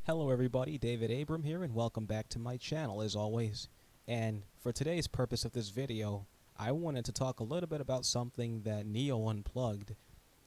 Hello everybody, David Abram here, and welcome back to my channel as always. And for today's purpose of this video, I wanted to talk a little bit about something that Neo Unplugged.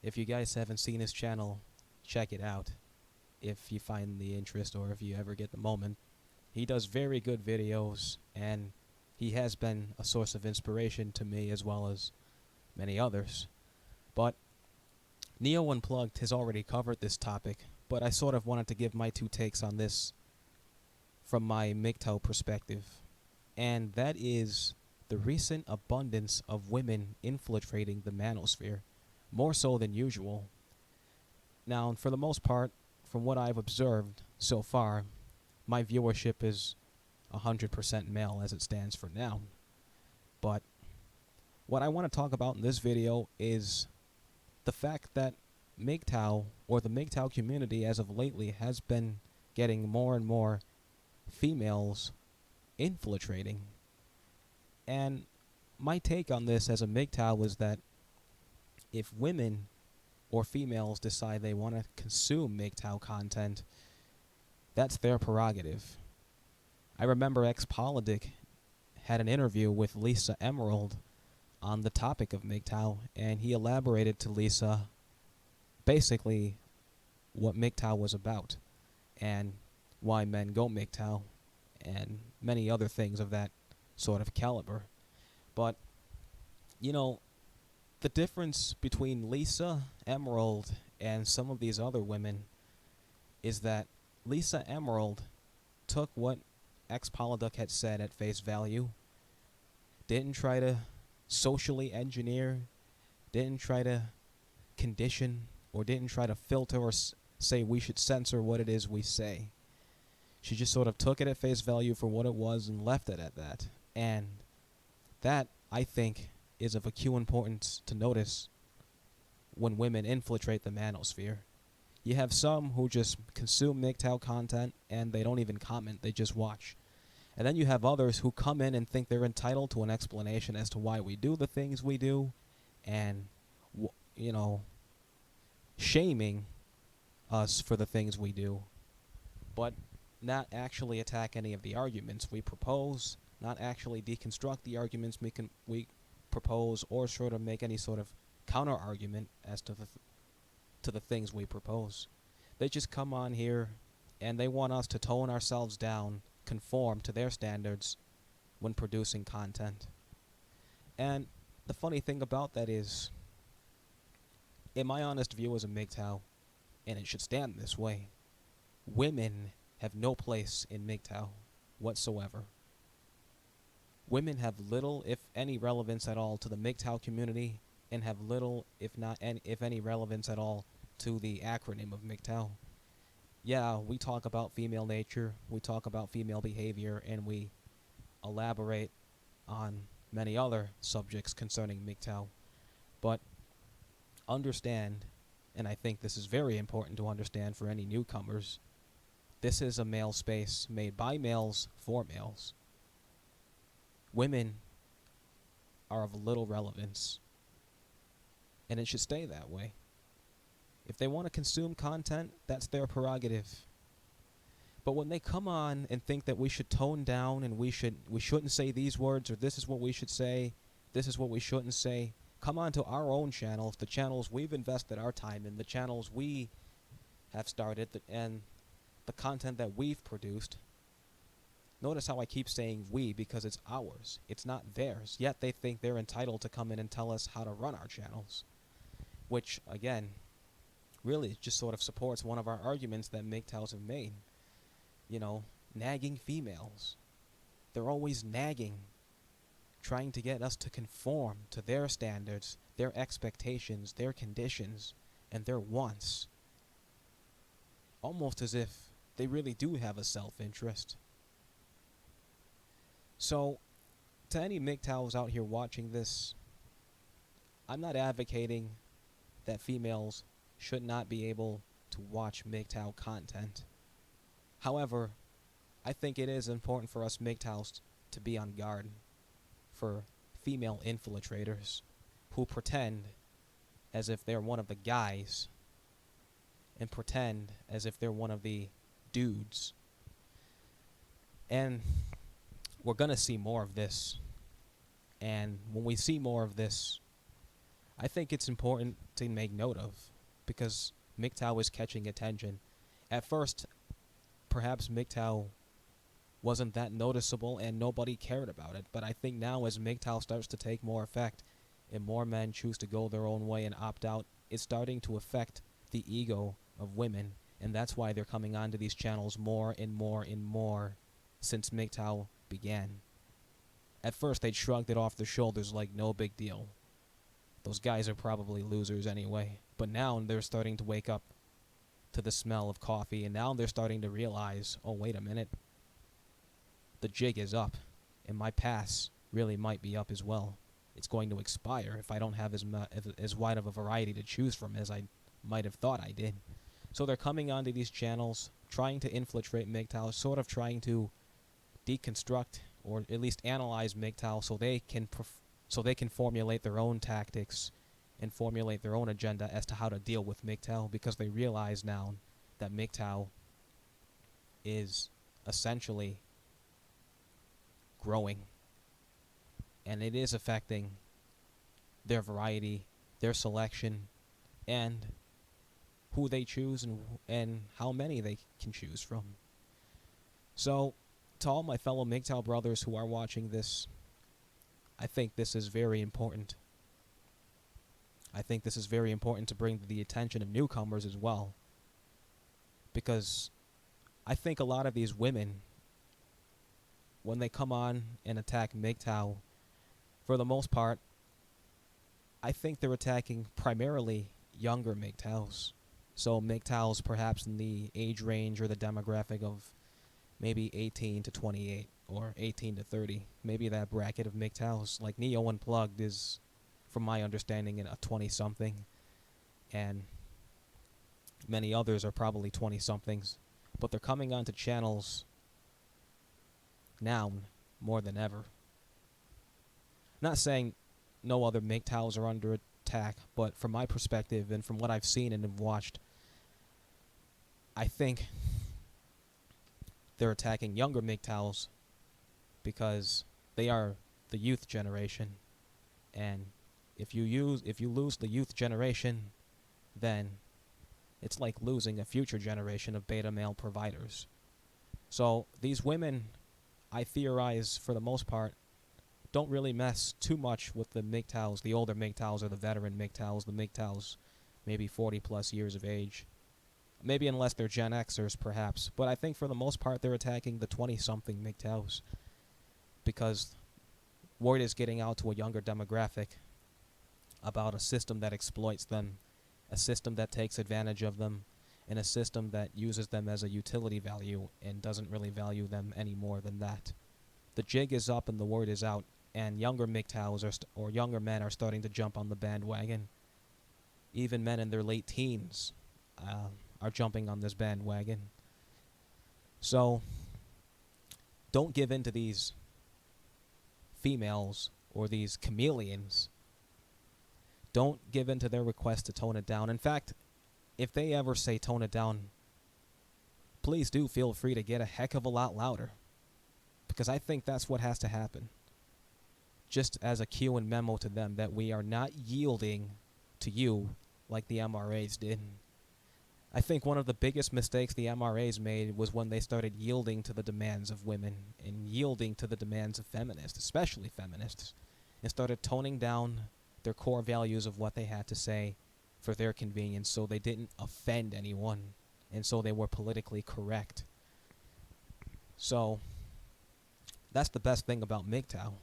If you guys haven't seen his channel, check it out if you find the interest or if you ever get the moment. He does very good videos, and he has been a source of inspiration to me as well as many others. But Neo Unplugged has already covered this topic, but I sort of wanted to give my two takes on this from my MGTOW perspective, and that is the recent abundance of women infiltrating the manosphere, more so than usual. Now, for the most part, from what I've observed so far, my viewership is 100% male as it stands for now. But what I want to talk about in this video is the fact that MGTOW, or the MGTOW community as of lately, has been getting more and more females infiltrating. And my take on this as a MGTOW is that if women or females decide they want to consume MGTOW content, that's their prerogative. I remember ex-Politic had an interview with Lisa Emerald on the topic of MGTOW, and he elaborated to Lisa basically what MGTOW was about and why men go MGTOW and many other things of that sort of caliber. But, you know, the difference between Lisa Emerald and some of these other women is that Lisa Emerald took what ex-Politic had said at face value, didn't try to socially engineer, didn't try to condition, or didn't try to filter or say we should censor what it is we say. She just sort of took it at face value for what it was and left it at that. And that, I think, is of acute importance to notice when women infiltrate the manosphere. You have some who just consume MGTOW content and they don't even comment, they just watch. And then you have others who come in and think they're entitled to an explanation as to why we do the things we do, and, you know, shaming us for the things we do, but not actually attack any of the arguments we propose, not actually deconstruct the arguments we propose, or sort of make any sort of counter argument as to the things we propose. They just come on here and they want us to tone ourselves down, conform to their standards when producing content. And the funny thing about that is, in my honest view as a MGTOW, and it should stand this way, women have no place in MGTOW whatsoever. Women have little, if any, relevance at all to the MGTOW community, and have little, if any, relevance at all to the acronym of MGTOW. Yeah, we talk about female nature, we talk about female behavior, and we elaborate on many other subjects concerning MGTOW. But understand, and I think this is very important to understand for any newcomers, this is a male space made by males for males. Women are of little relevance, and it should stay that way. If they want to consume content, that's their prerogative. But when they come on and think that we should tone down and we shouldn't say these words, or this is what we should say, this is what we shouldn't say, come on to our own channels, the channels we've invested our time in, the channels we have started, and the content that we've produced. Notice how I keep saying we, because it's ours. It's not theirs. Yet they think they're entitled to come in and tell us how to run our channels. Which, again, really just sort of supports one of our arguments that MGTOWs have made. You know, nagging females. They're always nagging, trying to get us to conform to their standards, their expectations, their conditions, and their wants. Almost as if they really do have a self-interest. So, to any MGTOWs out here watching this, I'm not advocating that females should not be able to watch MGTOW content. However, I think it is important for us MGTOWs to be on guard for female infiltrators who pretend as if they're one of the guys and pretend as if they're one of the dudes. And we're going to see more of this. And when we see more of this, I think it's important to make note of, because MGTOW is catching attention. At first, perhaps MGTOW wasn't that noticeable and nobody cared about it, but I think now as MGTOW starts to take more effect and more men choose to go their own way and opt out, it's starting to affect the ego of women, and that's why they're coming onto these channels more and more and more since MGTOW began. At first, they'd shrugged it off their shoulders like no big deal. Those guys are probably losers anyway. But now they're starting to wake up to the smell of coffee, and now they're starting to realize, oh, wait a minute. The jig is up, and my pass really might be up as well. It's going to expire if I don't have as wide of a variety to choose from as I might have thought I did. So they're coming onto these channels, trying to infiltrate MGTOW, sort of trying to deconstruct or at least analyze MGTOW so they can formulate their own tactics and formulate their own agenda as to how to deal with MGTOW, because they realize now that MGTOW is essentially growing, and it is affecting their variety, their selection, and who they choose and how many they can choose from. So, to all my fellow MGTOW brothers who are watching this, I think this is very important. I think this is very important to bring to the attention of newcomers as well, because I think a lot of these women, when they come on and attack MGTOW, for the most part, I think they're attacking primarily younger MGTOWs. So MGTOWs perhaps in the age range or the demographic of maybe 18 to 28 or 18 to 30. Maybe that bracket of MGTOWs. Like Neo Unplugged is, from my understanding, a 20-something, and many others are probably 20-somethings. But they're coming onto channels now more than ever. Not saying no other MGTOWs are under attack, but from my perspective and from what I've seen and have watched, I think they're attacking younger MGTOWs because they are the youth generation, and if you lose the youth generation, then it's like losing a future generation of beta male providers. So these women, I theorize, for the most part, don't really mess too much with the MGTOWs, the older MGTOWs or the veteran MGTOWs, the MGTOWs maybe 40 plus years of age. Maybe unless they're Gen Xers, perhaps. But I think for the most part they're attacking the 20-something MGTOWs, because word is getting out to a younger demographic about a system that exploits them, a system that takes advantage of them, and a system that uses them as a utility value and doesn't really value them any more than that. The jig is up and the word is out, and younger MGTOWs or younger men are starting to jump on the bandwagon. Even men in their late teens are jumping on this bandwagon. So don't give in to these females or these chameleons. Don't give in to their request to tone it down. In fact, if they ever say tone it down, please do feel free to get a heck of a lot louder, because I think that's what has to happen. Just as a cue and memo to them that we are not yielding to you like the MRAs did. I think one of the biggest mistakes the MRAs made was when they started yielding to the demands of women and yielding to the demands of feminists, especially feminists, and started toning down their core values of what they had to say for their convenience, so they didn't offend anyone, and so they were politically correct. So that's the best thing about MGTOW.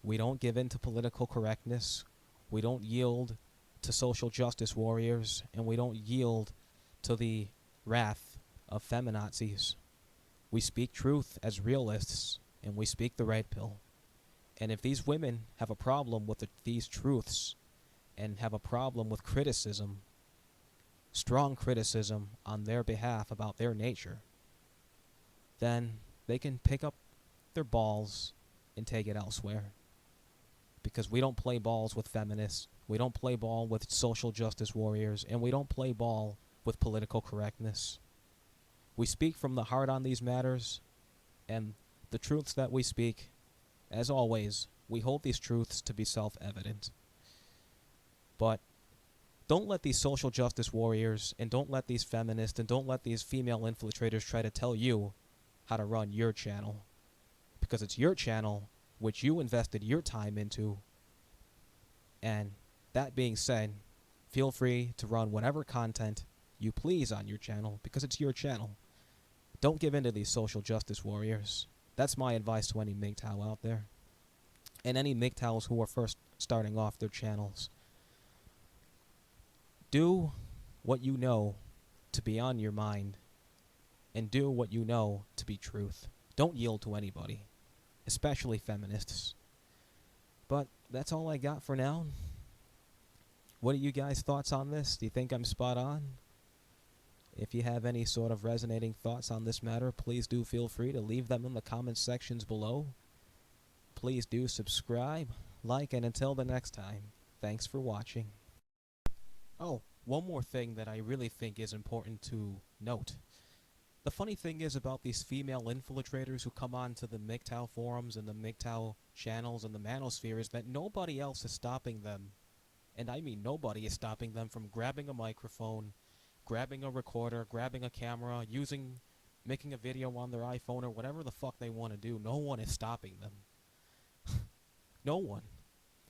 We don't give in to political correctness, we don't yield to social justice warriors, and we don't yield to the wrath of feminazis. We speak truth as realists, and we speak the red pill. And if these women have a problem with these truths and have a problem with criticism, strong criticism on their behalf about their nature, then they can pick up their balls and take it elsewhere. Because we don't play balls with feminists, we don't play ball with social justice warriors, and we don't play ball with political correctness. We speak from the heart on these matters, and the truths that we speak, as always, we hold these truths to be self-evident. But don't let these social justice warriors, and don't let these feminists, and don't let these female infiltrators try to tell you how to run your channel. Because it's your channel, which you invested your time into. And that being said, feel free to run whatever content you please on your channel, because it's your channel. Don't give in to these social justice warriors. That's my advice to any MGTOW out there. And any MGTOWs who are first starting off their channels. Do what you know to be on your mind, and do what you know to be truth. Don't yield to anybody, especially feminists. But that's all I got for now. What are you guys' thoughts on this? Do you think I'm spot on? If you have any sort of resonating thoughts on this matter, please do feel free to leave them in the comment sections below. Please do subscribe, like, and until the next time, thanks for watching. Oh, one more thing that I really think is important to note. The funny thing is about these female infiltrators who come on to the MGTOW forums and the MGTOW channels and the manosphere is that nobody else is stopping them. And I mean nobody is stopping them from grabbing a microphone, grabbing a recorder, grabbing a camera, making a video on their iPhone or whatever the fuck they want to do. No one is stopping them. No one.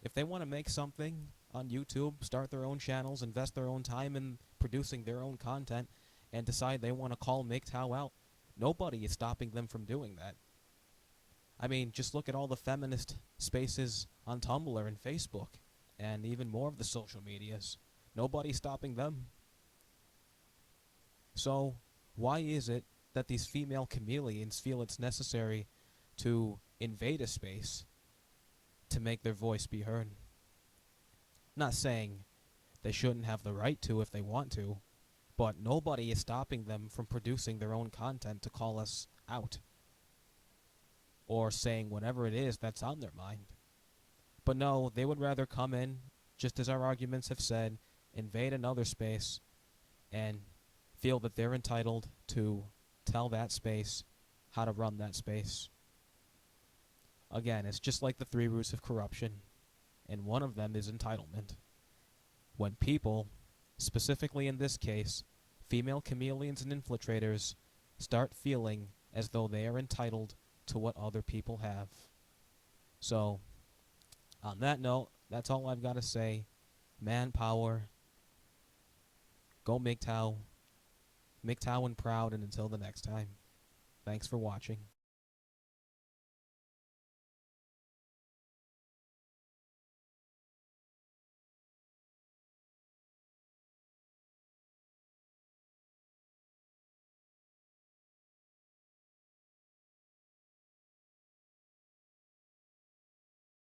If they want to make something on YouTube, start their own channels, invest their own time in producing their own content, and decide they want to call MGTOW out, nobody is stopping them from doing that. I mean, just look at all the feminist spaces on Tumblr and Facebook, and even more of the social medias. Nobody's stopping them. So, why is it that these female chameleons feel it's necessary to invade a space to make their voice be heard? Not saying they shouldn't have the right to if they want to, but nobody is stopping them from producing their own content to call us out, or saying whatever it is that's on their mind. But no, they would rather come in, just as our arguments have said, invade another space, and feel that they're entitled to tell that space how to run that space. Again, it's just like the 3 roots of corruption, and one of them is entitlement. When people, specifically in this case, female chameleons and infiltrators, start feeling as though they are entitled to what other people have. So, on that note, that's all I've got to say. Manpower. Go MGTOW. MGTOW and proud, and until the next time. Thanks for watching.